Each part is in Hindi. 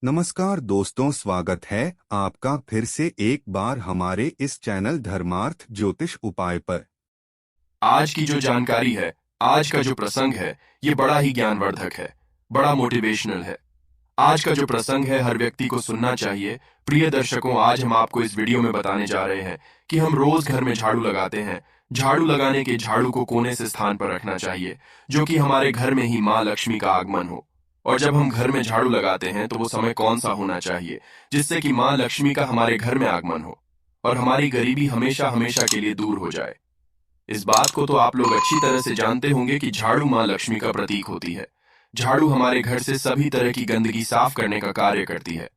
नमस्कार दोस्तों, स्वागत है आपका फिर से एक बार हमारे इस चैनल धर्मार्थ ज्योतिष उपाय पर। आज की जो जानकारी है, आज का जो प्रसंग है, ये बड़ा ही ज्ञानवर्धक है, बड़ा मोटिवेशनल है। आज का जो प्रसंग है हर व्यक्ति को सुनना चाहिए। प्रिय दर्शकों, आज हम आपको इस वीडियो में बताने जा रहे हैं कि हम रोज घर में झाड़ू लगाते हैं। झाड़ू लगाने के झाड़ू को कोने से स्थान पर रखना चाहिए, जो कि हमारे घर में ही माँ लक्ष्मी का आगमन हो। और जब हम घर में झाड़ू लगाते हैं तो वो समय कौन सा होना चाहिए जिससे कि माँ लक्ष्मी का हमारे घर में आगमन हो और हमारी गरीबी हमेशा हमेशा के लिए दूर हो जाए। इस बात को तो आप लोग अच्छी तरह से जानते होंगे कि झाड़ू माँ लक्ष्मी का प्रतीक होती है। झाड़ू हमारे घर से सभी तरह की गंदगी साफ करने का कार्य करती है।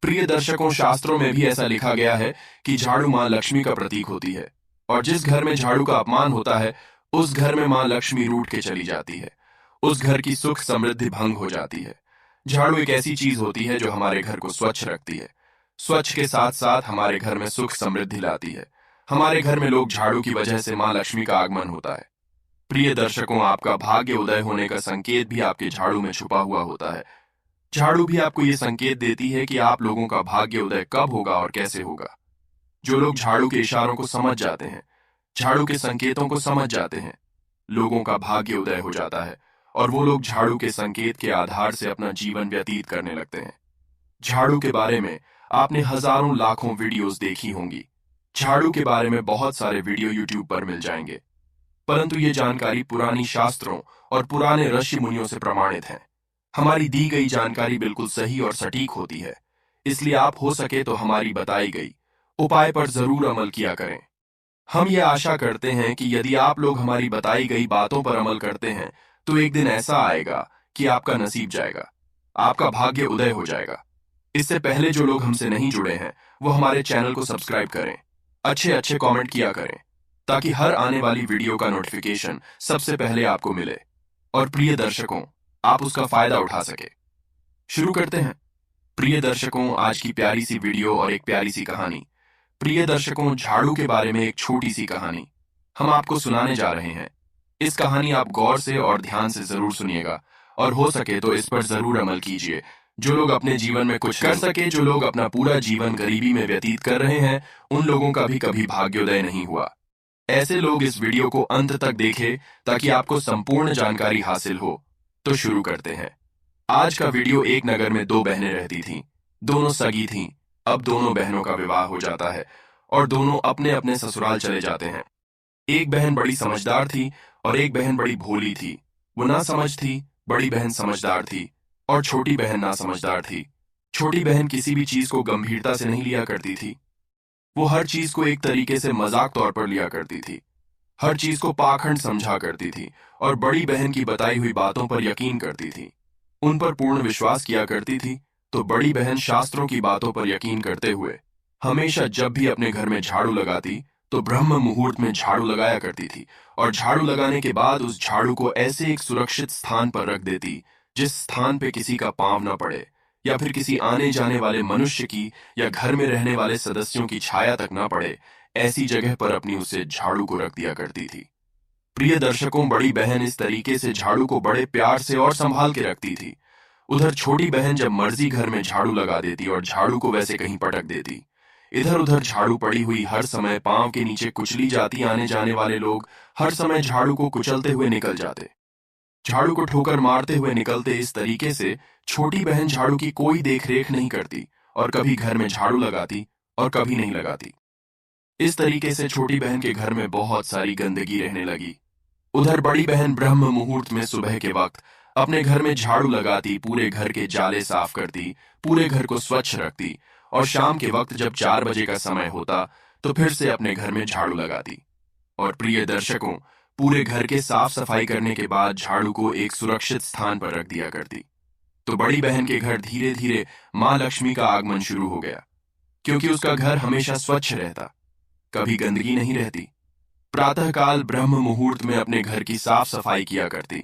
प्रिय दर्शकों, शास्त्रों में भी ऐसा लिखा गया है कि झाड़ू माँ लक्ष्मी का प्रतीक होती है और जिस घर में झाड़ू का अपमान होता है उस घर में माँ लक्ष्मी रूठ के चली जाती है। उस घर की सुख समृद्धि भंग हो जाती है। झाड़ू एक ऐसी चीज होती है जो हमारे घर को स्वच्छ रखती है। स्वच्छ के साथ साथ हमारे घर में सुख समृद्धि लाती है। हमारे घर में लोग झाड़ू की वजह से माँ लक्ष्मी का आगमन होता है। प्रिय दर्शकों, आपका भाग्य उदय होने का संकेत भी आपके झाड़ू में छुपा हुआ होता है। झाड़ू भी आपको ये संकेत देती है कि आप लोगों का भाग्य उदय कब होगा और कैसे होगा। जो लोग झाड़ू के इशारों को समझ जाते हैं, झाड़ू के संकेतों को समझ जाते हैं, लोगों का भाग्य उदय हो जाता है और वो लोग झाड़ू के संकेत के आधार से अपना जीवन व्यतीत करने लगते हैं। झाड़ू के बारे में आपने हजारों लाखों वीडियोस देखी होंगी। झाड़ू के बारे में बहुत सारे वीडियो यूट्यूब पर मिल जाएंगे, परंतु ये जानकारी पुरानी शास्त्रों और पुराने ऋषि मुनियों से प्रमाणित है। हमारी दी गई जानकारी बिल्कुल सही और सटीक होती है, इसलिए आप हो सके तो हमारी बताई गई उपाय पर जरूर अमल किया करें। हम ये आशा करते हैं कि यदि आप लोग हमारी बताई गई बातों पर अमल करते हैं तो एक दिन ऐसा आएगा कि आपका नसीब जाएगा, आपका भाग्य उदय हो जाएगा। इससे पहले जो लोग हमसे नहीं जुड़े हैं वो हमारे चैनल को सब्सक्राइब करें, अच्छे अच्छे कमेंट किया करें, ताकि हर आने वाली वीडियो का नोटिफिकेशन सबसे पहले आपको मिले और प्रिय दर्शकों, आप उसका फायदा उठा सके। शुरू करते हैं। प्रिय दर्शकों, आज की प्यारी सी वीडियो और एक प्यारी सी कहानी। प्रिय दर्शकों, झाड़ू के बारे में एक छोटी सी कहानी हम आपको सुनाने जा रहे हैं। इस कहानी आप गौर से और ध्यान से जरूर सुनिएगा और हो सके तो इस पर जरूर अमल कीजिए। जो लोग अपने जीवन में कुछ कर सके, जो लोग अपना पूरा जीवन गरीबी में व्यतीत कर रहे हैं, उन लोगों का भी कभी भाग्योदय नहीं हुआ। ऐसे लोग इस वीडियो को अंत तक देखें ताकि आपको संपूर्ण जानकारी हासिल हो। तो शुरू करते हैं। आज का वीडियो एक नगर में दो बहनें रहती थीं। दोनों सगी थीं। अब दोनों बहनों का विवाह हो जाता है और दोनों अपने अपने ससुराल चले जाते हैं। एक बहन बड़ी समझदार थी और एक बहन बड़ी भोली थी। वो ना समझ थी, बड़ी बहन समझदार थी और छोटी बहन ना समझदार थी। छोटी बहन किसी भी चीज को गंभीरता से नहीं लिया करती थी। वो हर चीज को एक तरीके से मजाक तौर पर लिया करती थी, हर चीज को पाखंड समझा करती थी और बड़ी बहन की बताई हुई बातों पर यकीन करती थी, उन पर पूर्ण विश्वास किया करती थी। तो बड़ी बहन शास्त्रों की बातों पर यकीन करते हुए हमेशा जब भी अपने घर में झाड़ू लगाती तो ब्रह्म मुहूर्त में झाड़ू लगाया करती थी और झाड़ू लगाने के बाद उस झाड़ू को ऐसे एक सुरक्षित स्थान पर रख देती जिस स्थान पे किसी का पांव न पड़े या फिर किसी आने जाने वाले मनुष्य की या घर में रहने वाले सदस्यों की छाया तक न पड़े। ऐसी जगह पर अपनी उसे झाड़ू को रख दिया करती थी। प्रिय दर्शकों, बड़ी बहन इस तरीके से झाड़ू को बड़े प्यार से और संभाल के रखती थी। उधर छोटी बहन जब मर्जी घर में झाड़ू लगा देती और झाड़ू को वैसे कहीं पटक देती। इधर उधर झाड़ू पड़ी हुई हर समय पांव के नीचे कुचली जाती। आने जाने वाले लोग हर समय झाड़ू को कुचलते हुए निकल जाते, झाड़ू को ठोकर मारते हुए निकलते। इस तरीके से छोटी बहन झाड़ू की कोई देख रेख नहीं करती और कभी घर में झाड़ू लगाती और कभी नहीं लगाती। इस तरीके से छोटी बहन के घर में बहुत सारी गंदगी रहने लगी। उधर बड़ी बहन ब्रह्म मुहूर्त में सुबह के वक्त अपने घर में झाड़ू लगाती, पूरे घर के जाले साफ करती, पूरे घर को स्वच्छ रखती और शाम के वक्त जब 4 बजे का समय होता तो फिर से अपने घर में झाड़ू लगाती। और प्रिय दर्शकों, पूरे घर के साफ सफाई करने के बाद झाड़ू को एक सुरक्षित स्थान पर रख दिया करती। तो बड़ी बहन के घर धीरे धीरे माँ लक्ष्मी का आगमन शुरू हो गया, क्योंकि उसका घर हमेशा स्वच्छ रहता, कभी गंदगी नहीं रहती। प्रातःकाल ब्रह्म मुहूर्त में अपने घर की साफ सफाई किया करती,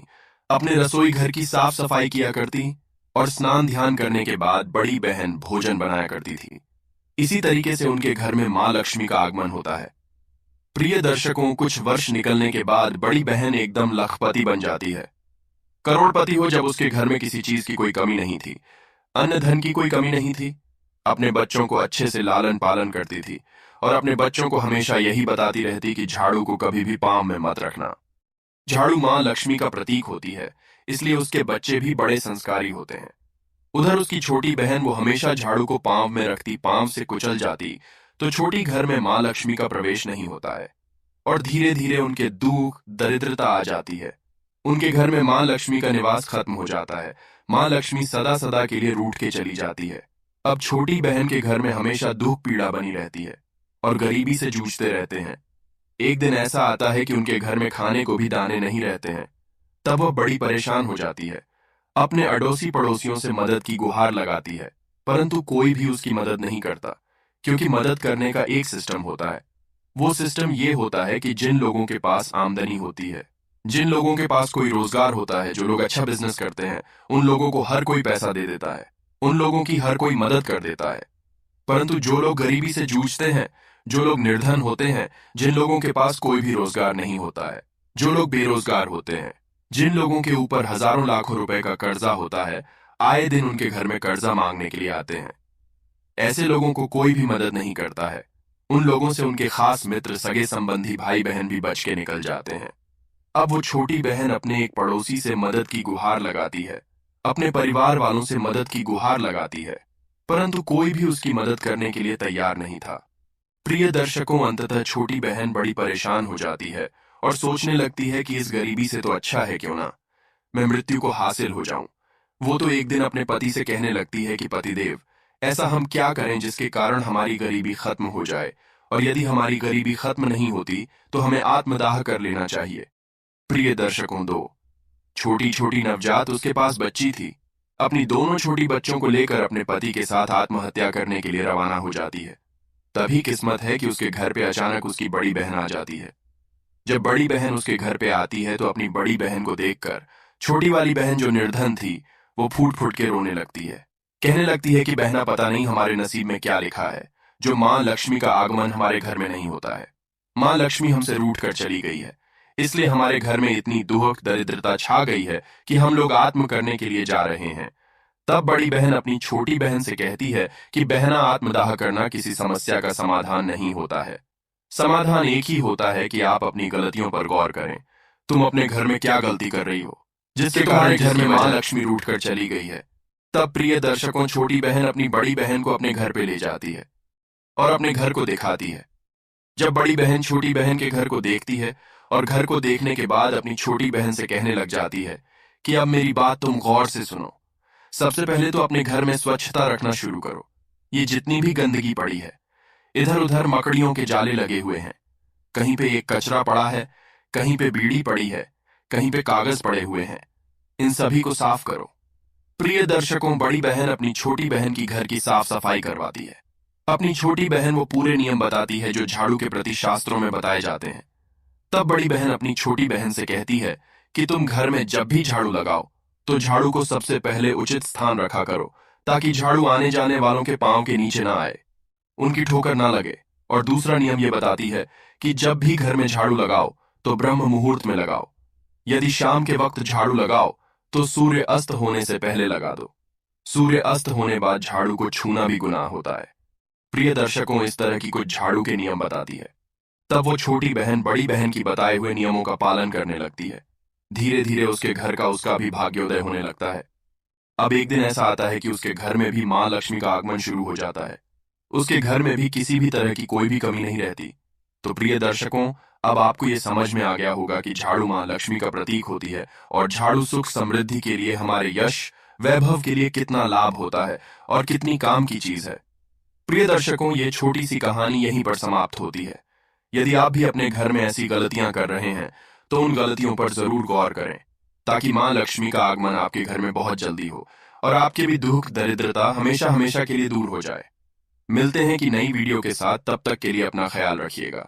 अपने रसोई घर की साफ सफाई किया करती और स्नान ध्यान करने के बाद बड़ी बहन भोजन बनाया करती थी। इसी तरीके से उनके घर में माँ लक्ष्मी का आगमन होता है। प्रिय दर्शकों, कुछ वर्ष निकलने के बाद बड़ी बहन एकदम लखपति बन जाती है। करोड़पति हो जब उसके घर में किसी चीज की कोई कमी नहीं थी। अन्य धन की कोई कमी नहीं थी। अपने बच्चों को अच्छे से लालन पालन करती थी और अपने बच्चों को हमेशा यही बताती रहती कि झाड़ू को कभी भी पाँव में मत रखना। झाड़ू माँ लक्ष्मी का प्रतीक होती है, इसलिए उसके बच्चे भी बड़े संस्कारी होते हैं। उधर उसकी छोटी बहन वो हमेशा झाड़ू को पाँव में रखती, पाँव से कुचल जाती, तो छोटी घर में माँ लक्ष्मी का प्रवेश नहीं होता है और धीरे धीरे उनके दुख दरिद्रता आ जाती है। उनके घर में माँ लक्ष्मी का निवास खत्म हो जाता है। माँ लक्ष्मी सदा सदा के लिए रूठ के चली जाती है। अब छोटी बहन के घर में हमेशा दुख पीड़ा बनी रहती है और गरीबी से जूझते रहते हैं। एक दिन ऐसा आता है कि उनके घर में खाने को भी दाने नहीं रहते हैं। तब वह बड़ी परेशान हो जाती है। अपने अड़ोसी पड़ोसियों से मदद की गुहार लगाती है, परंतु कोई भी उसकी मदद नहीं करता, क्योंकि मदद करने का एक सिस्टम होता है। वो सिस्टम ये होता है कि जिन लोगों के पास आमदनी होती है, जिन लोगों के पास कोई रोजगार होता है, जो लोग अच्छा बिजनेस करते हैं, उन लोगों को हर कोई पैसा दे देता है, उन लोगों की हर कोई मदद कर देता है। परंतु जो लोग गरीबी से जूझते हैं, जो लोग निर्धन होते हैं, जिन लोगों के पास कोई भी रोजगार नहीं होता है, जो लोग बेरोजगार होते हैं, जिन लोगों के ऊपर हजारों लाखों रुपए का कर्जा होता है, आए दिन उनके घर में कर्जा मांगने के लिए आते हैं। ऐसे लोगों को कोई भी मदद नहीं करता है। उन लोगों से उनके खास मित्र, सगे संबंधी, भाई बहन भी बच के निकल जाते हैं। अब वो छोटी बहन अपने एक पड़ोसी से मदद की गुहार लगाती है, अपने परिवार वालों से मदद की गुहार लगाती है, परंतु कोई भी उसकी मदद करने के लिए तैयार नहीं था। प्रिय दर्शकों, अंततः छोटी बहन बड़ी परेशान हो जाती है और सोचने लगती है कि इस गरीबी से तो अच्छा है क्यों ना मैं मृत्यु को हासिल हो जाऊं। वो तो एक दिन अपने पति से कहने लगती है कि पतिदेव, ऐसा हम क्या करें जिसके कारण हमारी गरीबी खत्म हो जाए, और यदि हमारी गरीबी खत्म नहीं होती तो हमें आत्मदाह कर लेना चाहिए। प्रिय दर्शकों, छोटी छोटी नवजात उसके पास बच्ची थी। अपनी दोनों छोटी बच्चों को लेकर अपने पति के साथ आत्महत्या करने के लिए रवाना हो जाती है। तभी किस्मत है कि उसके घर पे अचानक उसकी बड़ी बहन आ जाती है। जब बड़ी बहन उसके घर पे आती है तो अपनी बड़ी बहन को देखकर छोटी वाली बहन, जो निर्धन थी, वो फूट फूट के रोने लगती है। कहने लगती है कि बहना, पता नहीं हमारे नसीब में क्या लिखा है, जो माँ लक्ष्मी का आगमन हमारे घर में नहीं होता है। माँ लक्ष्मी हमसे रूठ कर चली गई है, इसलिए हमारे घर में इतनी दुख दरिद्रता छा गई है कि हम लोग आत्म करने के लिए जा रहे हैं। तब बड़ी बहन अपनी छोटी बहन से कहती है कि बहना, आत्मदाह करना किसी समस्या का समाधान नहीं होता है। समाधान एक ही होता है कि आप अपनी गलतियों पर गौर करें। तुम अपने घर में क्या गलती कर रही हो जिसके कारण घर में माँ लक्ष्मी रूठ कर चली गई है। तब प्रिय दर्शकों, छोटी बहन अपनी बड़ी बहन को अपने घर पे ले जाती है और अपने घर को दिखाती है। जब बड़ी बहन छोटी बहन के घर को देखती है और घर को देखने के बाद अपनी छोटी बहन से कहने लग जाती है कि अब मेरी बात तुम गौर से सुनो। सबसे पहले तो अपने घर में स्वच्छता रखना शुरू करो। ये जितनी भी गंदगी पड़ी है, इधर उधर मकड़ियों के जाले लगे हुए हैं, कहीं पे एक कचरा पड़ा है, कहीं पे बीड़ी पड़ी है, कहीं पे कागज पड़े हुए हैं, इन सभी को साफ करो। प्रिय दर्शकों, बड़ी बहन अपनी छोटी बहन की घर की साफ सफाई करवाती है। अपनी छोटी बहन वो पूरे नियम बताती है जो झाड़ू के प्रति शास्त्रों में बताए जाते हैं। तब बड़ी बहन अपनी छोटी बहन से कहती है कि तुम घर में जब भी झाड़ू लगाओ तो झाड़ू को सबसे पहले उचित स्थान रखा करो, ताकि झाड़ू आने जाने वालों के पांव के नीचे ना आए, उनकी ठोकर ना लगे। और दूसरा नियम ये बताती है कि जब भी घर में झाड़ू लगाओ तो ब्रह्म मुहूर्त में लगाओ। यदि शाम के वक्त झाड़ू लगाओ तो सूर्य अस्त होने से पहले लगा दो। सूर्य अस्त होने बाद झाड़ू को छूना भी गुनाह होता है। प्रिय दर्शकों, इस तरह की कुछ झाड़ू के नियम बताती है। तब वो छोटी बहन बड़ी बहन की बताए हुए नियमों का पालन करने लगती है। धीरे धीरे उसके घर का उसका भी भाग्योदय होने लगता है। अब एक दिन ऐसा आता है कि उसके घर में भी माँ लक्ष्मी का आगमन शुरू हो जाता है। उसके घर में भी किसी भी तरह की कोई भी कमी नहीं रहती। तो प्रिय दर्शकों, अब आपको ये समझ में आ गया होगा कि झाड़ू माँ लक्ष्मी का प्रतीक होती है और झाड़ू सुख समृद्धि के लिए, हमारे यश वैभव के लिए कितना लाभ होता है और कितनी काम की चीज है। प्रिय दर्शकों, ये छोटी सी कहानी यहीं पर समाप्त होती है। यदि आप भी अपने घर में ऐसी गलतियां कर रहे हैं तो उन गलतियों पर जरूर गौर करें, ताकि माँ लक्ष्मी का आगमन आपके घर में बहुत जल्दी हो और आपके भी दुख दरिद्रता हमेशा हमेशा के लिए दूर हो जाए। मिलते हैं कि नई वीडियो के साथ, तब तक के लिए अपना ख्याल रखिएगा।